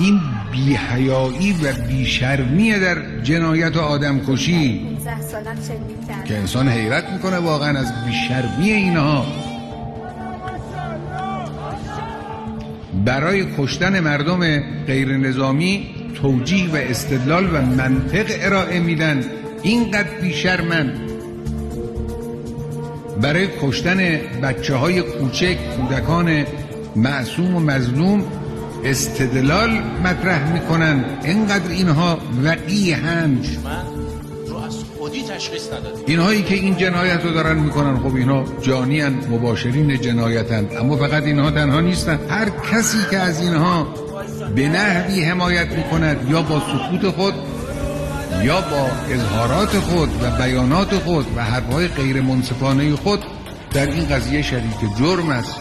این بی‌حیایی و بی‌شرمی در جنایت و آدمکشی که انسان حیرت میکنه واقعا از بی‌شرمی اینها. برای کشتن مردم غیر نظامی توجیه و استدلال و منطق ارائه میدن، اینقدر بی‌شرمن. برای کشتن بچه‌های کوچک، کودکان معصوم و مظلوم استدلال مطرح میکنن، اینقدر اینها وقیحند. اینهایی که این جنایت رو دارن میکنن، خب اینها جانیان، مباشرین جنایتن، اما فقط اینها تنها نیستن. هر کسی که از اینها به نحوی حمایت میکند، یا با سکوت خود یا با اظهارات خود و بیانات خود و حرفهای غیر منصفانه خود، در این قضیه شریک جرم است.